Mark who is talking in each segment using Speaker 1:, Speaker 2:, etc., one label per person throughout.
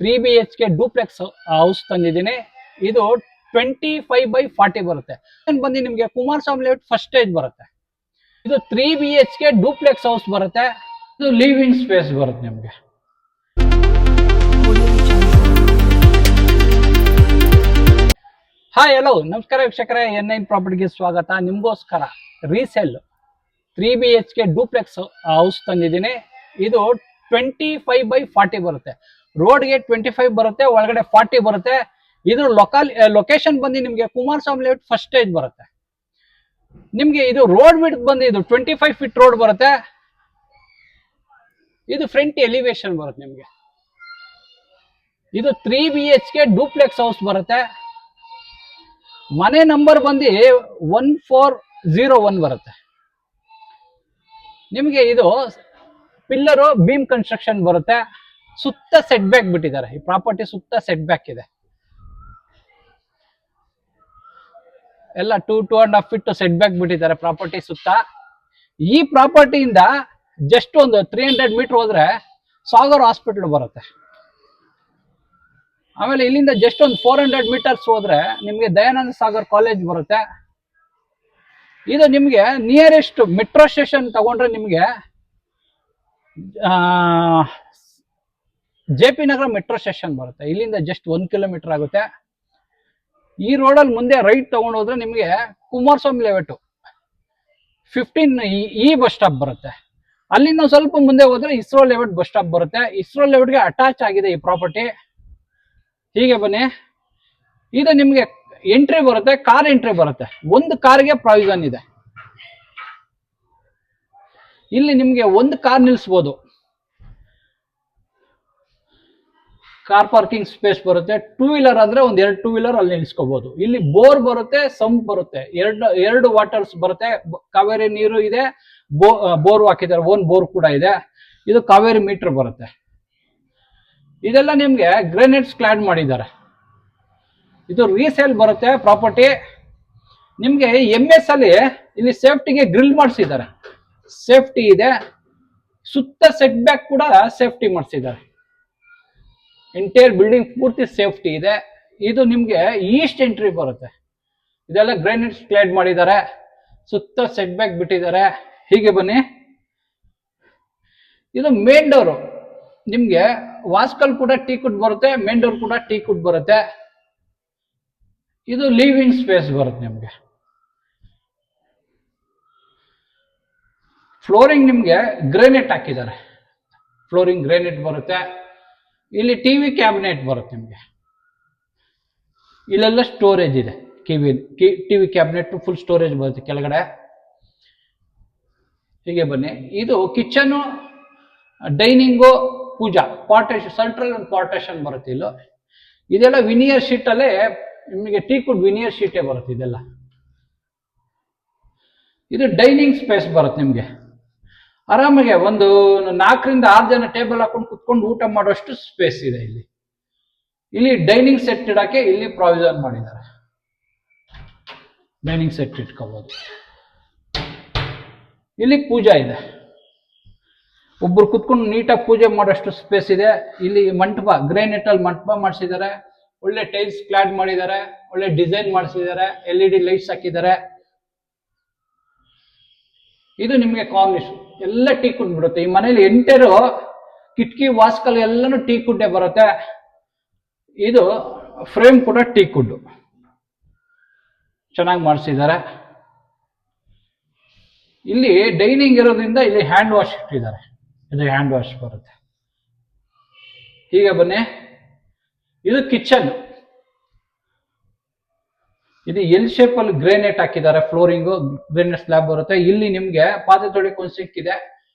Speaker 1: 3 BHK duplex house ತಂದಿದ್ದೀನಿ. ಇದು 25/40 ಬರುತ್ತೆ. ಬಂದು ನಿಮಗೆ ಕುಮಾರಸ್ವಾಮಿ ಲೇಔಟ್ ಫಸ್ಟ್ ಸ್ಟೇಜ್ ಬರುತ್ತೆ. ಇದು 3 BHK ಡೂಪ್ಲೆಕ್ಸ್ ಹೌಸ್ ಬರುತ್ತೆ. ಇದು ಲಿವಿಂಗ್ ಸ್ಪೇಸ್ ಬರುತ್ತೆ ನಿಮಗೆ. ಹಾಯ್ ಹಲೋ ನಮಸ್ಕಾರ ವೀಕ್ಷಕರೇ, N9 ಪ್ರಾಪರ್ಟಿಗೆ ಸ್ವಾಗತ. ನಿಮಗೋಸ್ಕರ ರೀಸೇಲ್ 3 BHK ಡೂಪ್ಲೆಕ್ಸ್ ಹೌಸ್ ತಂದಿದ್ದೀನಿ. ಇದು 25/40 ಬರುತ್ತೆ. ರೋಡ್ಗೆ 25 ಬರುತ್ತೆ, ಒಳಗಡೆ 40 ಬರುತ್ತೆ. ಇದು ಲೊಕೇಶನ್ ಬಂದು ನಿಮಗೆ ಕುಮಾರಸ್ವಾಮಿ ಲೇಔಟ್ ಫಸ್ಟ್ ಸ್ಟೇಜ್ ಬರುತ್ತೆ. ನಿಮಗೆ ಇದು ರೋಡ್ ವಿಡ್ತ್ ಬಂದು ಇದು 25 ಫೀಟ್ ರೋಡ್ ಬರುತ್ತೆ. ಇದು ಫ್ರಂಟ್ ಎಲಿವೇಶನ್ ಬರುತ್ತೆ ನಿಮಗೆ. ಇದು 3 BHK ಡೂಪ್ಲೆಕ್ಸ್ ಹೌಸ್ ಬರುತ್ತೆ. ಮನೆ ನಂಬರ್ ಬಂದು 1401 ಬರುತ್ತೆ. ನಿಮಗೆ ಇದು ಪಿಲ್ಲರು ಬೀಮ್ ಕನ್ಸ್ಟ್ರಕ್ಷನ್ ಬರುತ್ತೆ. ಸುತ್ತ ಸೆಟ್ ಬ್ಯಾಕ್ ಬಿಟ್ಟಿದ್ದಾರೆ. ಈ ಪ್ರಾಪರ್ಟಿ ಸುತ್ತ ಸೆಟ್ ಬ್ಯಾಕ್ ಇದೆ. ಎಲ್ಲ 2.5 ಫೀಟ್ ಸೆಟ್ ಬ್ಯಾಕ್ ಬಿಟ್ಟಿದ್ದಾರೆ ಪ್ರಾಪರ್ಟಿ ಸುತ್ತ. ಈ ಪ್ರಾಪರ್ಟಿಯಿಂದ ಜಸ್ಟ್ ಒಂದು 300 ಮೀಟರ್ ಹೋದ್ರೆ ಸಾಗರ್ ಹಾಸ್ಪಿಟಲ್ ಬರುತ್ತೆ. ಆಮೇಲೆ ಇಲ್ಲಿಂದ ಜಸ್ಟ್ ಒಂದು 400 ಮೀಟರ್ಸ್ ಹೋದ್ರೆ ನಿಮಗೆ ದಯಾನಂದ ಸಾಗರ್ ಕಾಲೇಜ್ ಬರುತ್ತೆ. ಇದು ನಿಮಗೆ ನಿಯರೆಸ್ಟ್ ಮೆಟ್ರೋ ಸ್ಟೇಷನ್ ತಗೊಂಡ್ರೆ ನಿಮಗೆ JP ನಗರ ಮೆಟ್ರೋ ಸ್ಟೇಷನ್ ಬರುತ್ತೆ. ಇಲ್ಲಿಂದ ಜಸ್ಟ್ 1 ಕಿಲೋಮೀಟರ್ ಆಗುತ್ತೆ. ಈ ರೋಡಲ್ಲಿ ಮುಂದೆ ರೈಟ್ ತಗೊಂಡು ಹೋದ್ರೆ ನಿಮಗೆ ಕುಮಾರಸ್ವಾಮಿ ಲೇಔಟ್ 15 ಬಸ್ ಸ್ಟಾಪ್ ಬರುತ್ತೆ. ಅಲ್ಲಿಂದ ಸ್ವಲ್ಪ ಮುಂದೆ ಹೋದ್ರೆ ಇಸ್ರೋ ಲೇಔಟ್ ಬಸ್ ಸ್ಟಾಪ್ ಬರುತ್ತೆ. ಇಸ್ರೋ ಲೇಔಟ್ಗೆ ಅಟ್ಯಾಚ್ ಆಗಿದೆ ಈ ಪ್ರಾಪರ್ಟಿ. ಹೀಗೆ ಬನ್ನಿ. ಇದು ನಿಮಗೆ ಎಂಟ್ರಿ ಬರುತ್ತೆ, ಕಾರ್ ಎಂಟ್ರಿ ಬರುತ್ತೆ. ಒಂದು ಕಾರ್ಗೆ ಪ್ರಾವಿಷನ್ ಇದೆ. ಇಲ್ಲಿ ನಿಮಗೆ ಒಂದು ಕಾರ್ ನಿಲ್ಲಿಸಬಹುದು. ಕಾರ್ ಪಾರ್ಕಿಂಗ್ ಸ್ಪೇಸ್ ಬರುತ್ತೆ. 2 ವೀಲರ್ ಆದ್ರೆ ಒಂದ್ 2 2 ವೀಲರ್ ಅಲ್ಲಿ ನಿಲ್ಸ್ಕೋಬಹುದು. ಇಲ್ಲಿ ಬೋರ್ ಬರುತ್ತೆ, ಸಂಪ್ ಬರುತ್ತೆ. ಎರಡು ವಾಟರ್ಸ್ ಬರುತ್ತೆ. ಕಾವೇರಿ ನೀರು ಇದೆ, ಬೋರ್ ಹಾಕಿದ್ದಾರೆ. ಓನ್ ಬೋರ್ ಕೂಡ ಇದೆ. ಇದು ಕಾವೇರಿ ಮೀಟರ್ ಬರುತ್ತೆ. ಇದೆಲ್ಲ ನಿಮ್ಗೆ ಗ್ರೆನೇಟ್ಸ್ ಕ್ಲಾಡ್ ಮಾಡಿದ್ದಾರೆ. ಇದು ರೀಸೇಲ್ ಬರುತ್ತೆ ಪ್ರಾಪರ್ಟಿ. ನಿಮ್ಗೆ MS ಅಲ್ಲಿ ಇಲ್ಲಿ ಸೇಫ್ಟಿಗೆ ಗ್ರಿಲ್ ಮಾಡಿಸಿದ್ದಾರೆ. ಸೇಫ್ಟಿ ಇದೆ. ಸುತ್ತ ಸೆಟ್ ಬ್ಯಾಕ್ ಕೂಡ ಸೇಫ್ಟಿ ಮಾಡಿಸಿದ್ದಾರೆ. ಎಂಟೈರ್ ಬಿಲ್ಡಿಂಗ್ ಪೂರ್ತಿ ಸೇಫ್ಟಿ ಇದೆ. ಇದು ನಿಮ್ಗೆ ಈಸ್ಟ್ ಎಂಟ್ರಿ ಬರುತ್ತೆ. ಇದೆಲ್ಲ ಗ್ರೆನೇಟ್ಸ್ ಕ್ಲಾಡ್ ಮಾಡಿದ್ದಾರೆ. ಸುತ್ತ ಸೆಟ್ ಬ್ಯಾಕ್ ಬಿಟ್ಟಿದ್ದಾರೆ. ಹೀಗೆ ಬನ್ನಿ. ಇದು ಮೇನ್ ಡೋರು. ನಿಮ್ಗೆ ವಾಸ್ಕಲ್ ಕೂಡ ಟೀಕುಡ್ ಬರುತ್ತೆ, ಮೇನ್ ಡೋರ್ ಕೂಡ ಟೀಕುಡ್ ಬರುತ್ತೆ. ಇದು ಲಿವಿಂಗ್ ಸ್ಪೇಸ್ ಬರುತ್ತೆ ನಿಮ್ಗೆ. ಫ್ಲೋರಿಂಗ್ ನಿಮ್ಗೆ ಗ್ರೆನೇಟ್ ಹಾಕಿದ್ದಾರೆ. ಫ್ಲೋರಿಂಗ್ ಗ್ರೆನೇಟ್ ಬರುತ್ತೆ. ಇಲ್ಲಿ ಟಿವಿ ಕ್ಯಾಬಿನೆಟ್ ಬರುತ್ತೆ ನಿಮ್ಗೆ. ಇಲ್ಲೆಲ್ಲ ಸ್ಟೋರೇಜ್ ಇದೆ. ಟಿವಿ ಕ್ಯಾಬಿನೆಟ್ ಫುಲ್ ಸ್ಟೋರೇಜ್ ಬರುತ್ತೆ ಕೆಳಗಡೆ. ಹೀಗೆ ಬನ್ನಿ. ಇದು ಕಿಚನ್, ಡೈನಿಂಗು, ಪೂಜಾ, ಪಾರ್ಟೇಷನ್, ಸೆಂಟ್ರಲ್ ಪಾರ್ಟೇಷನ್ ಬರುತ್ತೆ. ಇಲ್ಲೋ ಇದೆಲ್ಲ ವಿನಿಯರ್ ಶೀಟ್ ಅಲ್ಲೇ ನಿಮಗೆ ಟೀಕುಡ್ ವಿನಿಯರ್ ಶೀಟೇ ಬರುತ್ತೆ ಇದೆಲ್ಲ. ಇದು ಡೈನಿಂಗ್ ಸ್ಪೇಸ್ ಬರುತ್ತೆ ನಿಮ್ಗೆ. ಆರಾಮಾಗೆ ಒಂದು 4 ರಿಂದ 6 ಜನ ಟೇಬಲ್ ಹಾಕೊಂಡು ಕುತ್ಕೊಂಡು ಊಟ ಮಾಡೋಷ್ಟು ಸ್ಪೇಸ್ ಇದೆ ಇಲ್ಲಿ. ಇಲ್ಲಿ ಡೈನಿಂಗ್ ಸೆಟ್ ಇಡಕ್ಕೆ ಇಲ್ಲಿ ಪ್ರಾವಿಷನ್ ಮಾಡಿದ್ದಾರೆ. ಡೈನಿಂಗ್ ಸೆಟ್ ಇಟ್ಕೋಬಹುದು. ಇಲ್ಲಿ ಪೂಜಾ ಇದೆ. ಒಬ್ರು ಕುತ್ಕೊಂಡು ನೀಟಾಗಿ ಪೂಜೆ ಮಾಡೋಷ್ಟು ಸ್ಪೇಸ್ ಇದೆ. ಇಲ್ಲಿ ಮಂಟಪ, ಗ್ರೇನೆಟ್ ಅಲ್ಲಿ ಮಂಟಪ ಮಾಡಿಸಿದ್ದಾರೆ. ಒಳ್ಳೆ ಟೈಲ್ಸ್ ಕ್ಲಾಡ್ ಮಾಡಿದ್ದಾರೆ. ಒಳ್ಳೆ ಡಿಸೈನ್ ಮಾಡಿಸಿದ್ದಾರೆ. LED ಲೈಟ್ಸ್ ಹಾಕಿದ್ದಾರೆ. ಇದು ನಿಮ್ಗೆ ಕಾರ್ನಿಶ್ ಎಲ್ಲ ಟೀಕುಡ್ ಬಿಡುತ್ತೆ. ಈ ಮನೇಲಿ ಎಂಟರು ಕಿಟಕಿ, ವಾಸ್ಕಲ್ ಎಲ್ಲಾನು ಟೀಕುಡ್ಡೇ ಬರುತ್ತೆ. ಇದು ಫ್ರೇಮ್ ಕೂಡ ಟೀಕುಡ್ ಚೆನ್ನಾಗಿ ಮಾಡಿಸಿದ್ದಾರೆ. ಇಲ್ಲಿ ಡೈನಿಂಗ್ ಇರೋದ್ರಿಂದ ಇಲ್ಲಿ ಹ್ಯಾಂಡ್ ವಾಶ್ ಇಟ್ಟಿದ್ದಾರೆ. ಇದು ಹ್ಯಾಂಡ್ ವಾಶ್ ಬರುತ್ತೆ. ಹೀಗೆ ಬನ್ನಿ. ಇದು ಕಿಚನ್. ಇದು ಎಲ್ ಶೇಪ್ ಅಲ್ಲಿ ಗ್ರೇನೇಟ್ ಹಾಕಿದ್ದಾರೆ. ಫ್ಲೋರಿಂಗು ಗ್ರೇನೇಟ್ ಸ್ಲ್ಯಾಬ್ ಬರುತ್ತೆ. ಇಲ್ಲಿ ನಿಮ್ಗೆ ಪಾತ್ರೆ ತೊಳಿಕ್ ಒಂದು ಸಿಂಕ್ ಇದೆ.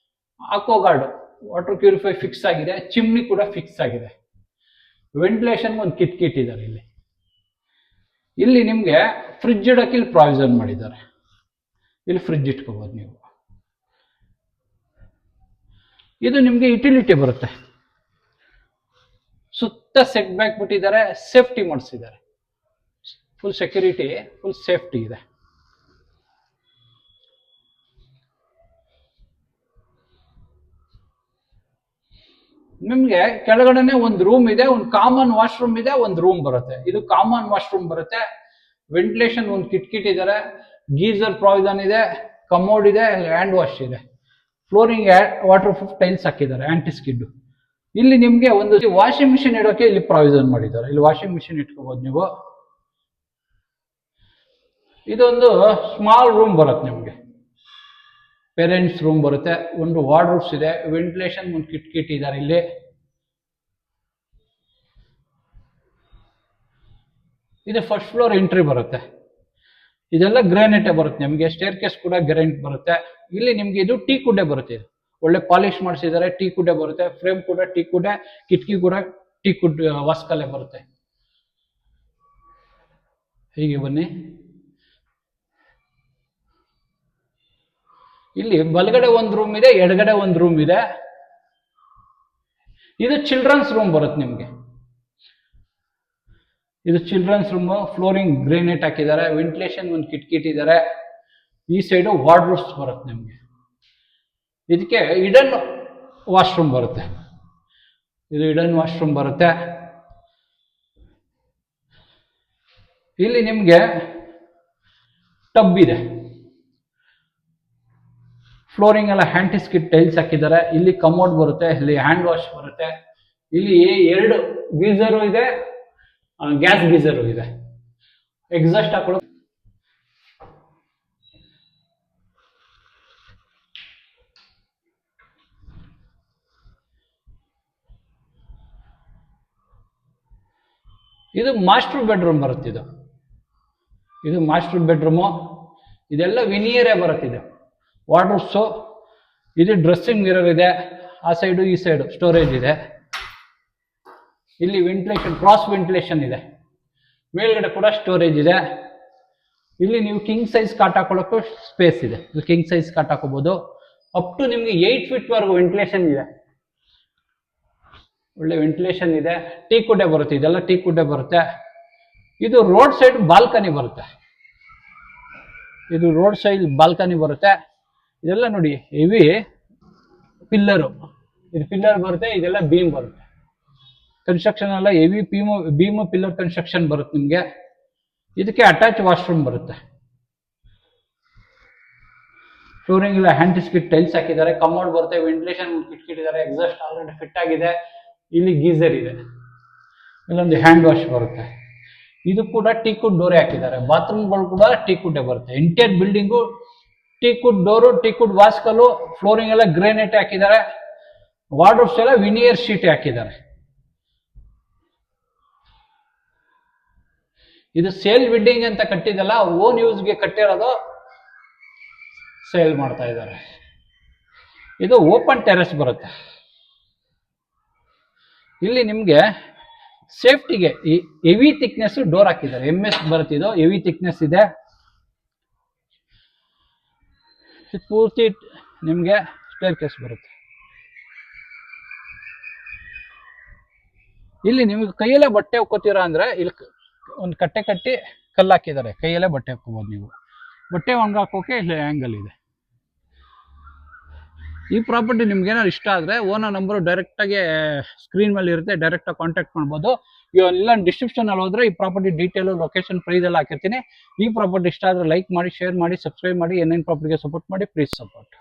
Speaker 1: ಆಕ್ವಾಗಾರ್ಡ್ ವಾಟರ್ ಪ್ಯೂರಿಫೈ ಫಿಕ್ಸ್ ಆಗಿದೆ. ಚಿಮ್ನಿ ಕೂಡ ಫಿಕ್ಸ್ ಆಗಿದೆ. ವೆಂಟಿಲೇಷನ್ ಒಂದು ಕಿಟಕಿ ಇಟ್ಟಿದ್ದಾರೆ ಇಲ್ಲಿ. ಇಲ್ಲಿ ನಿಮ್ಗೆ ಫ್ರಿಡ್ಜ್ ಇಡಕ್ಕೆ ಇಲ್ಲಿ ಪ್ರಾವಿಷನ್ ಮಾಡಿದ್ದಾರೆ. ಇಲ್ಲಿ ಫ್ರಿಡ್ಜ್ ಇಟ್ಕೋಬಹುದು ನೀವು. ಇದು ನಿಮ್ಗೆ ಯುಟಿಲಿಟಿ ಬರುತ್ತೆ. ಸುತ್ತ ಸೆಟ್ ಬ್ಯಾಕ್ ಬಿಟ್ಟಿದ್ದಾರೆ. ಸೇಫ್ಟಿ ಮಾಡಿಸಿದ್ದಾರೆ. ಫುಲ್ ಸೆಕ್ಯೂರಿಟಿ, ಫುಲ್ ಸೇಫ್ಟಿ ಇದೆ. ನಿಮ್ಗೆ ಕೆಳಗಡೆನೆ ಒಂದು ರೂಮ್ ಇದೆ, ಒಂದು ಕಾಮನ್ ವಾಶ್ರೂಮ್ ಇದೆ, ಒಂದು ರೂಮ್ ಬರುತ್ತೆ. ಇದು ಕಾಮನ್ ವಾಶ್ರೂಮ್ ಬರುತ್ತೆ. ವೆಂಟಿಲೇಷನ್ ಒಂದು ಕಿಟ್ಕಿಟ್ಟಿದ್ದಾರೆ, ಗೀಸರ್ ಪ್ರಾವಿಷನ್ ಇದೆ, ಕಮೋಡ್ ಇದೆ, ಹ್ಯಾಂಡ್ ವಾಶ್ ಇದೆ. ಫ್ಲೋರಿಂಗ್ ವಾಟರ್ ಪ್ರೂಫ್ ಟೈಲ್ಸ್ ಹಾಕಿದ್ದಾರೆ, ಆಂಟಿ ಸ್ಕಿಡ್. ಇಲ್ಲಿ ನಿಮ್ಗೆ ಒಂದು ವಾಷಿಂಗ್ ಮಿಷಿನ್ ಇಡೋಕೆ ಇಲ್ಲಿ ಪ್ರಾವಿಷನ್ ಮಾಡಿದ್ದಾರೆ. ಇಲ್ಲಿ ವಾಷಿಂಗ್ ಮಿಷಿನ್ ಇಟ್ಕೋಬಹುದು ನೀವು. ಇದೊಂದು ಸ್ಮಾಲ್ ರೂಮ್ ಬರುತ್ತೆ ನಿಮ್ಗೆ, ಪೇರೆಂಟ್ಸ್ ರೂಮ್ ಬರುತ್ತೆ. ಒಂದು ವಾರ್ಡ್ರೋಬ್ಸ್ ಇದೆ, ವೆಂಟಿಲೇಷನ್ ಒಂದು ಕಿಟ್ಕಿಟ್ಟಿದ್ದಾರೆ ಇಲ್ಲಿ. ಇದು ಫಸ್ಟ್ ಫ್ಲೋರ್ ಎಂಟ್ರಿ ಬರುತ್ತೆ. ಇದೆಲ್ಲ ಗ್ರಾನೈಟ್ ಬರುತ್ತೆ ನಿಮಗೆ. ಸ್ಟೇರ್ ಕೇಸ್ ಕೂಡ ಗ್ರಾನೈಟ್ ಬರುತ್ತೆ. ಇಲ್ಲಿ ನಿಮ್ಗೆ ಇದು ಟೀ ಕುಡ್ಡೆ ಬರುತ್ತೆ. ಇದು ಒಳ್ಳೆ ಪಾಲಿಶ್ ಮಾಡಿಸಿದ್ದಾರೆ, ಟೀ ಕುಡ್ಡೆ ಬರುತ್ತೆ. ಫ್ರೇಮ್ ಕೂಡ ಟೀ ಕುಡ್ಡೆ, ಕಿಟಕಿ ಕೂಡ ಟೀ ಕುಡ್ ವಾಸ್ಕಲೆ ಬರುತ್ತೆ. ಹೀಗೆ ಬನ್ನಿ. ಇಲ್ಲಿ ಬಲಗಡೆ ಒಂದು ರೂಮ್ ಇದೆ, ಎಡಗಡೆ ಒಂದು ರೂಮ್ ಇದೆ. ಇದು ಚಿಲ್ಡ್ರನ್ಸ್ ರೂಮ್ ಬರುತ್ತೆ ನಿಮ್ಗೆ. ಇದು ಚಿಲ್ಡ್ರನ್ಸ್ ರೂಮ್. ಫ್ಲೋರಿಂಗ್ ಗ್ರೇನೈಟ್ ಹಾಕಿದ್ದಾರೆ, ವೆಂಟಿಲೇಷನ್ ಒಂದು ಕಿಟಕಿ ಇಟ್ಟಿದ್ದಾರೆ. ಈ ಸೈಡ್ ವಾರ್ಡ್ರೋಬ್ಸ್ ಬರುತ್ತೆ ನಿಮ್ಗೆ. ಇದಕ್ಕೆ ಹಿಡನ್ ವಾಶ್ರೂಮ್ ಬರುತ್ತೆ. ಇದು ಹಿಡನ್ ವಾಶ್ರೂಮ್ ಬರುತ್ತೆ. ಇಲ್ಲಿ ನಿಮ್ಗೆ ಟಬ್ ಇದೆ. ಫ್ಲೋರಿಂಗ್ ಎಲ್ಲ ಹ್ಯಾಂಟಿಸ್ಕಿಟ್ ಟೈಲ್ಸ್ ಹಾಕಿದ್ದಾರೆ. ಇಲ್ಲಿ ಕಮೋಡ್ ಬರುತ್ತೆ, ಇಲ್ಲಿ ಹ್ಯಾಂಡ್ ವಾಶ್ ಬರುತ್ತೆ. ಇಲ್ಲಿ 2 ಗೀಸರು ಇದೆ, ಗ್ಯಾಸ್ ಗೀಸರು ಇದೆ. ಎಕ್ಸಾಸ್ಟ್ ಹಾಕೊಳ್ಳೋ ಇದು ಮಾಸ್ಟರ್ ಬೆಡ್ರೂಮ್ ಬರುತ್ತೆ. ಇದು ಮಾಸ್ಟರ್ ಬೆಡ್ರೂಮು. ಇದೆಲ್ಲ ವಿನಿಯರೇ ಬರುತ್ತಿದೆ. ವಾರ್ಡ್ರೋಬ್ಸು. ಇದು ಡ್ರೆಸ್ಸಿಂಗ್ ಮಿರರ್ ಇದೆ. ಆ ಸೈಡು ಈ ಸೈಡು ಸ್ಟೋರೇಜ್ ಇದೆ. ಇಲ್ಲಿ ವೆಂಟಿಲೇಷನ್, ಕ್ರಾಸ್ ವೆಂಟಿಲೇಷನ್ ಇದೆ. ಮೇಲ್ಗಡೆ ಕೂಡ ಸ್ಟೋರೇಜ್ ಇದೆ. ಇಲ್ಲಿ ನೀವು ಕಿಂಗ್ ಸೈಜ್ ಕಾಟ್ ಹಾಕೊಳ್ಳೋಕ್ಕೂ ಸ್ಪೇಸ್ ಇದೆ. ಇದು ಕಿಂಗ್ ಸೈಜ್ ಕಾಟ್ ಹಾಕೋಬಹುದು. ಅಪ್ ಟು ನಿಮ್ಗೆ 8 ಫೀಟ್ ವರೆಗೂ ವೆಂಟಿಲೇಷನ್ ಇದೆ. ಒಳ್ಳೆ ವೆಂಟಿಲೇಷನ್ ಇದೆ. ಟೀ ಕುಡ್ಡೆ ಬರುತ್ತೆ. ಇದೆಲ್ಲ ಟೀ ಕುಡ್ಡೆ ಬರುತ್ತೆ. ಇದು ರೋಡ್ ಸೈಡ್ ಬಾಲ್ಕನಿ ಬರುತ್ತೆ. ಇದು ರೋಡ್ ಸೈಡ್ ಬಾಲ್ಕನಿ ಬರುತ್ತೆ. ಇದೆಲ್ಲ ನೋಡಿ ಹೆವಿ ಪಿಲ್ಲರು. ಇದು ಪಿಲ್ಲರ್ ಬರುತ್ತೆ. ಇದೆಲ್ಲ ಬೀಮ್ ಬರುತ್ತೆ. ಕನ್ಸ್ಟ್ರಕ್ಷನ್ ಎಲ್ಲ ಹೆವಿ ಬೀಮು ಪಿಲ್ಲರ್ ಕನ್ಸ್ಟ್ರಕ್ಷನ್ ಬರುತ್ತೆ ನಿಮ್ಗೆ. ಇದಕ್ಕೆ ಅಟ್ಯಾಚ್ ವಾಶ್ರೂಮ್ ಬರುತ್ತೆ. ಫ್ಲೋರಿಂಗ್ ಎಲ್ಲ ಹ್ಯಾಂಟಿಸ್ಕಿಟ್ ಟೈಲ್ಸ್ ಹಾಕಿದ್ದಾರೆ. ಕಮೋಡ್ ಬರುತ್ತೆ, ವೆಂಟಿಲೇಷನ್ ಕಿಟ್ಕಿಟ್ಟಿದ್ದಾರೆ. ಎಕ್ಸಾಸ್ಟ್ ಆಲ್ರೆಡಿ ಫಿಟ್ ಆಗಿದೆ. ಇಲ್ಲಿ ಗೀಸರ್ ಇದೆ. ಇಲ್ಲೊಂದು ಹ್ಯಾಂಡ್ ವಾಶ್ ಬರುತ್ತೆ. ಇದು ಕೂಡ ಟೀಕುಡ್ ಡೋರೆ ಹಾಕಿದ್ದಾರೆ. ಬಾತ್ರೂಮ್ಗಳು ಕೂಡ ಟೀಕುಡ್ಡೆ ಬರುತ್ತೆ. Entire building teakwood door, teakwood ವಾಸ್ಕಲು. ಫ್ಲೋರಿಂಗ್ ಎಲ್ಲ ಗ್ರೇನೈಟ್ ಹಾಕಿದ್ದಾರೆ. ವಾರ್ಡ್ರೋಬ್ಸ್ ಎಲ್ಲ ವಿನಿಯರ್ ಶೀಟ್ ಹಾಕಿದ್ದಾರೆ. ಇದು ಸೇಲ್ ಬಿಲ್ಡಿಂಗ್ ಅಂತ ಕಟ್ಟಿದಲ್ಲ, ಓನ್ ಯೂಸ್ಗೆ ಕಟ್ಟಿರೋದು. ಸೇಲ್ ಮಾಡ್ತಾ ಇದ್ದಾರೆ. ಇದು ಓಪನ್ ಟೆರೆಸ್ ಬರುತ್ತೆ. ಇಲ್ಲಿ ನಿಮ್ಗೆ ಸೇಫ್ಟಿಗೆ ಹೆವಿ ಥಿಕ್ನೆಸ್ ಡೋರ್ ಹಾಕಿದ್ದಾರೆ. MS ಬರುತ್ತೆ. ಇದು ಹೆವಿ ಥಿಕ್ನೆಸ್ ಇದೆ. ಪೂರ್ತಿ ನಿಮ್ಗೆ ಸ್ಟೇರ್ ಕೇಸ್ ಬರುತ್ತೆ. ಇಲ್ಲಿ ನಿಮ್ಗೆ ಕೈಯಲ್ಲೇ ಬಟ್ಟೆ ಹಾಕೋತೀರಾ ಅಂದ್ರೆ ಇಲ್ಲಿ ಒಂದು ಕಟ್ಟೆ ಕಟ್ಟಿ ಕಲ್ಲು ಹಾಕಿದ್ದಾರೆ. ಕೈಯಲ್ಲೇ ಬಟ್ಟೆ ಹಾಕೋಬಹುದು ನೀವು. ಬಟ್ಟೆ ಒಣಗಾಕೋಕೆ ಇಲ್ಲಿ ಆ್ಯಂಗಲ್ ಇದೆ. ಈ ಪ್ರಾಪರ್ಟಿ ನಿಮ್ಗೆ ಏನಾದ್ರು ಇಷ್ಟ ಆದರೆ ಓನರ್ ನಂಬರು ಡೈರೆಕ್ಟಾಗಿ ಸ್ಕ್ರೀನ್ ಮೇಲೆ ಇರುತ್ತೆ. ಡೈರೆಕ್ಟಾಗಿ ಕಾಂಟ್ಯಾಕ್ಟ್ ಮಾಡ್ಬೋದು. ಇವೆಲ್ಲ ಡಿಸ್ಕ್ರಿಪ್ಷನಲ್ಲಿ ಹೋದರೆ ಈ ಪ್ರಾಪರ್ಟಿ ಡೀಟೇಲು, ಲೊಕೇಶನ್, ಪ್ರೈಸ್ ಎಲ್ಲ ಹಾಕಿರ್ತೀನಿ. ಈ ಪ್ರಾಪರ್ಟಿ ಇಷ್ಟ ಆದರೆ ಲೈಕ್ ಮಾಡಿ, ಶೇರ್ ಮಾಡಿ, ಸಬ್ಸ್ಕ್ರೈಬ್ ಮಾಡಿ. N9 ಪ್ರಾಪರ್ಟಿಗೆ ಸಪೋರ್ಟ್ ಮಾಡಿ. Please support.